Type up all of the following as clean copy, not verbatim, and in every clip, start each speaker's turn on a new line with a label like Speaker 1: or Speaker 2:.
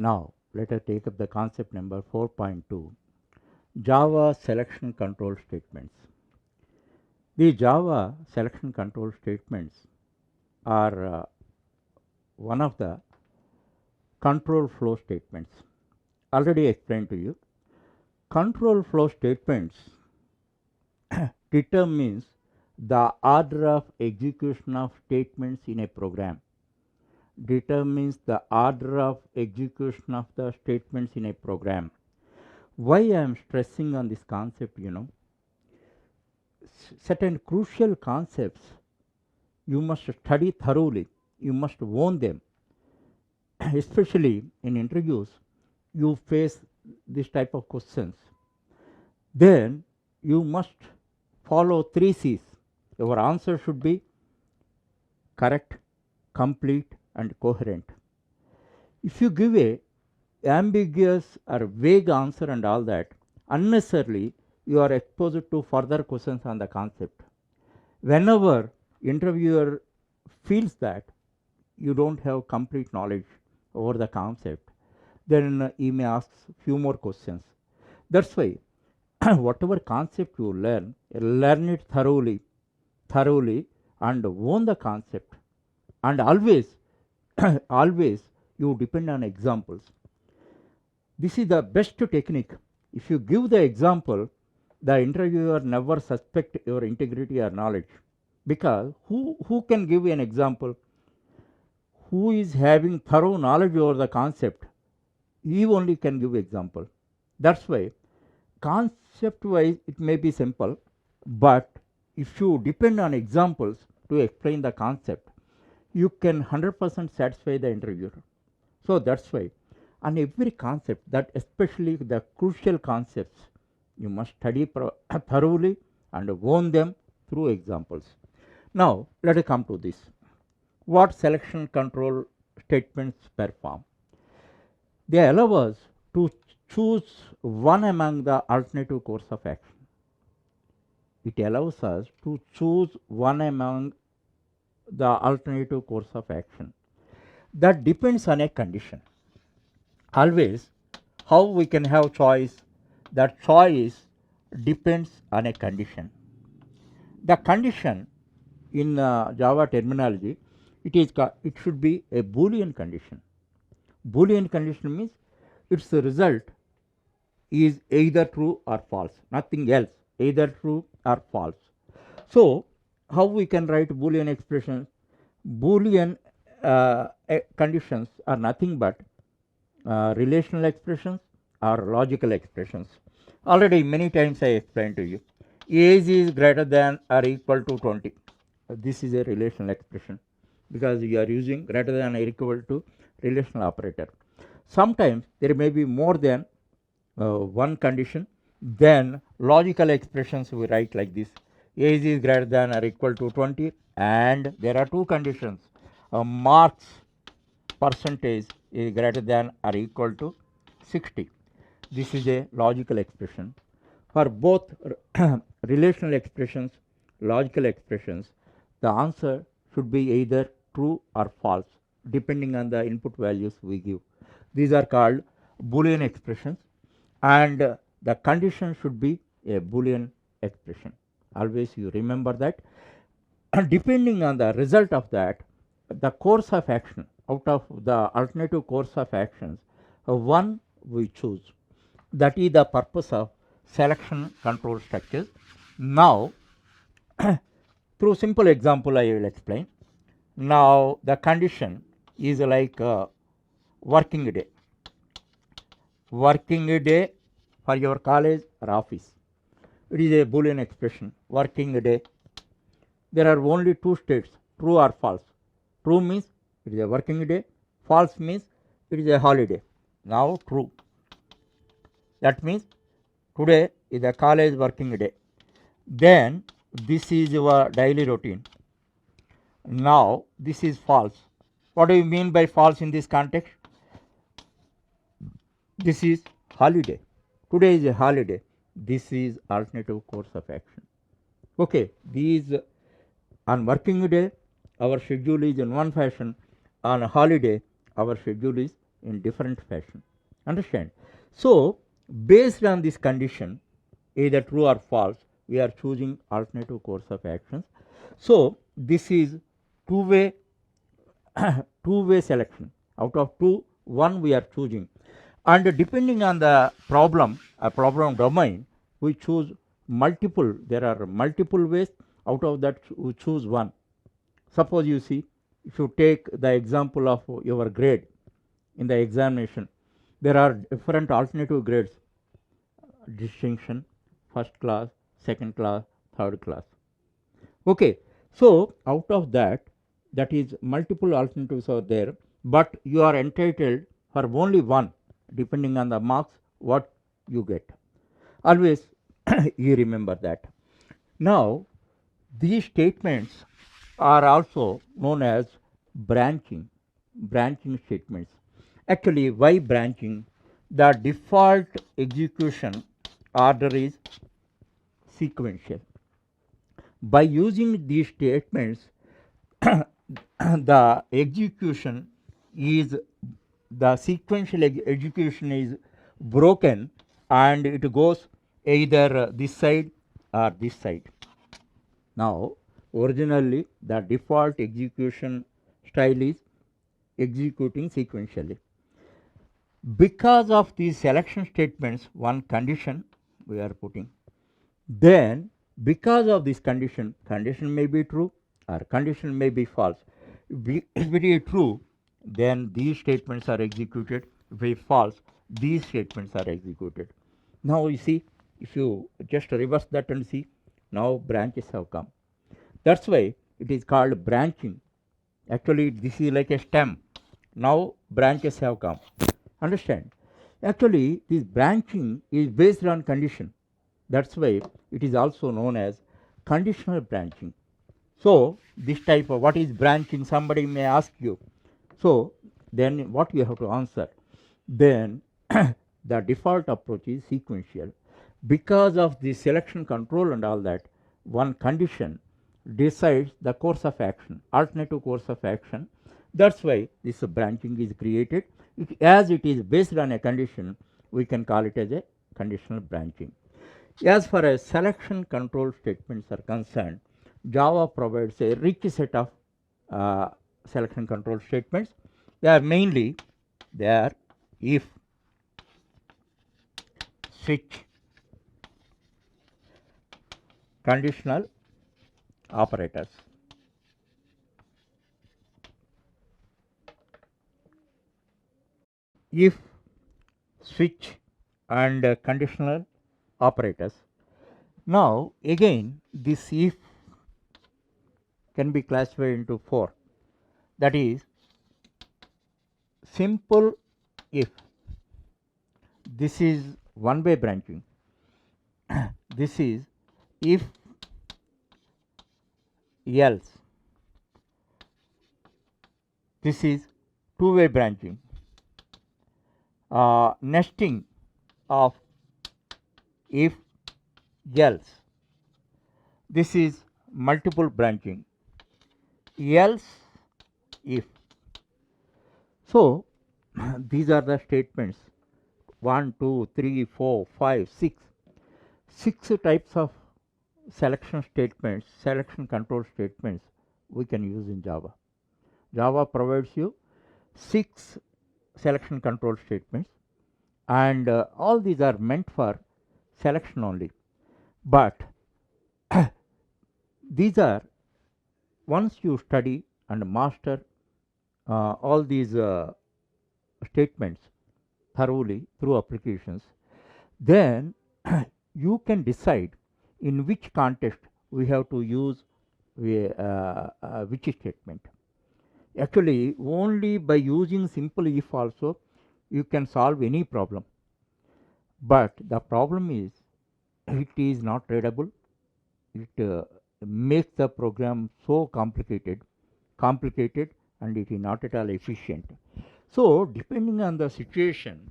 Speaker 1: Now, let us take up the concept number 4.2, Java selection control statements. The Java selection control statements are one of the control flow statements. Already explained to you. Control flow statements determines the order of execution of statements in a program. Determines the order of execution of the statements in a program. Why I am stressing on this concept, certain crucial concepts you must study thoroughly, you must own them. Especially in interviews, you face this type of questions. Then you must follow 3 C's. Your answer should be correct, complete, and coherent. If you give a ambiguous or vague answer and all that, unnecessarily you are exposed to further questions on the concept. Whenever interviewer feels that you don't have complete knowledge over the concept, then he may ask few more questions. That's why whatever concept you learn it thoroughly, and own the concept. And always, always you depend on examples. This is the best technique. If you give the example, the interviewer never suspect your integrity or knowledge, because who can give an example? Who is having thorough knowledge over the concept, he only can give example. That's why concept wise it may be simple, but if you depend on examples to explain the concept, you can 100% satisfy the interviewer. So that's why on every concept, that especially the crucial concepts, you must study thoroughly and own them through examples. Now let us come to this. What selection control statements perform? They allow us to choose one among the alternative course of action. It allows us to choose one among the alternative course of action. That depends on a condition. Always, how we can have choice? That choice depends on a condition. The condition in Java terminology, it should be a Boolean condition. Boolean condition means its result is either true or false, nothing else, either true or false. So how we can write Boolean expressions? Boolean conditions are nothing but relational expressions or logical expressions. Already many times I explained to you. Age is greater than or equal to 20. This is a relational expression because you are using greater than or equal to relational operator. Sometimes there may be more than one condition. Then logical expressions we write like this: age is greater than or equal to 20, and there are two conditions. Marks percentage is greater than or equal to 60. This is a logical expression. For both relational expressions, logical expressions, the answer should be either true or false depending on the input values we give. These are called Boolean expressions, and the condition should be a Boolean expression. Always you remember that. And depending on the result of that, the course of action, out of the alternative course of actions, one we choose. That is the purpose of selection control structures. Now through simple example I will explain. Now the condition is like working day. Working day for your college or office. It is a Boolean expression, working day. There are only two states, true or false. True means it is a working day, false means it is a holiday. Now true. That means today is a college working day. Then this is your daily routine. Now this is false. What do you mean by false in this context? This is holiday. Today is a holiday. This is alternative course of action. Okay, these on working day our schedule is in one fashion, on a holiday our schedule is in different fashion. Understand? So, based on this condition, either true or false, we are choosing alternative course of actions. So, this is two-way two-way selection. Out of two, one we are choosing, and depending on the problem, a problem domain, we choose multiple. There are multiple ways. Out of that, we choose one. Suppose you see, if you take the example of your grade in the examination, there are different alternative grades: distinction, first class, second class, third class. Okay, so out of that, that is multiple alternatives are there, but you are entitled for only one, depending on the marks what you get. Always you remember that. Now, these statements are also known as branching statements. Actually, why branching? The default execution order is sequential. By using these statements, the execution is the sequential execution is broken, and it goes either this side or this side. Now, originally the default execution style is executing sequentially. Because of these selection statements, one condition we are putting, then because of this condition may be true or condition may be false. If it is true, then these statements are executed. If it is false, these statements are executed. Now you see, if you just reverse that and see, now branches have come. That's why it is called branching. Actually, this is like a stem. Now branches have come. Understand? Actually, this branching is based on condition. That's why it is also known as conditional branching. So, this type of what is branching, somebody may ask you. So, then what you have to answer? Then the default approach is sequential. Because of the selection control and all that, one condition decides the course of action, alternative course of action. That's why this branching is created. As it is based on a condition, we can call it as a conditional branching. As far as selection control statements are concerned, Java provides a rich set of selection control statements. They are mainly if, switch, conditional operators. If, switch and conditional operators. Now, again this if can be classified into four, that is simple if, this is one way branching, this is if else, this is two way branching, nesting of if else, this is multiple branching, else if. So, these are the statements 1, 2, 3, 4, 5, 6. 6 types of selection statements, selection control statements we can use in Java. Java provides you 6 selection control statements, and all these are meant for selection only. But these are, once you study and master all these statements thoroughly through applications, then you can decide in which context we have to use which statement. Actually, only by using simple if also you can solve any problem, but the problem is it is not readable. It makes the program so complicated, and it is not at all efficient. So, depending on the situation,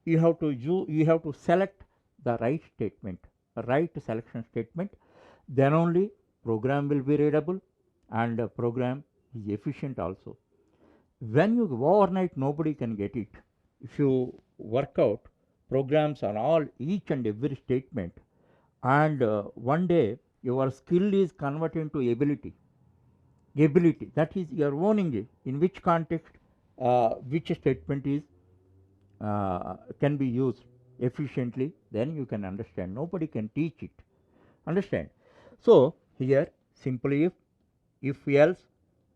Speaker 1: you have to select the right statement, right selection statement. Then only program will be readable, and program is efficient also. When you overnight, nobody can get it. If you work out programs on all each and every statement, and one day your skill is converted into ability. Ability, that is, you are owning it. In which context, which statement is can be used efficiently, then you can understand. Nobody can teach it. Understand? So here, simply if else,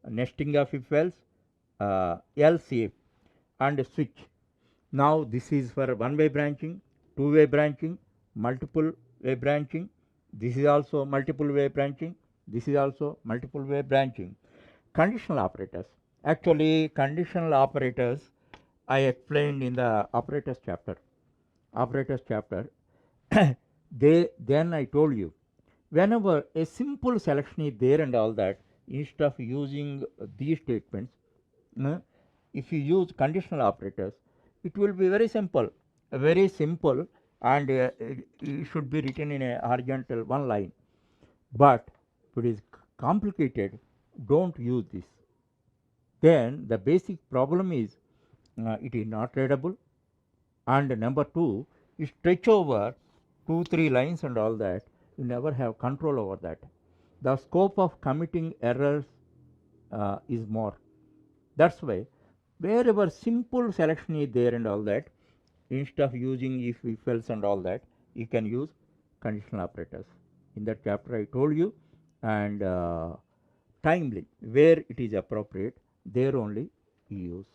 Speaker 1: nesting of if else, else if, and switch. Now this is for one way branching, two way branching, multiple way branching. This is also multiple way branching. This is also multiple way branching. Conditional operators. Actually, conditional operators I explained in the operators chapter. Operators chapter. Then I told you, whenever a simple selection is there and all that, instead of using these statements, uh, if you use conditional operators, it will be very simple, and it should be written in a horizontal one line. But if it is complicated, don't use this. Then the basic problem is it is not readable, and number two, you stretch over 2 3 lines and all that, you never have control over that. The scope of committing errors is more. That's why wherever simple selection is there and all that, instead of using if else and all that, you can use conditional operators. In that chapter I told you, and timely, where it is appropriate, there only you use.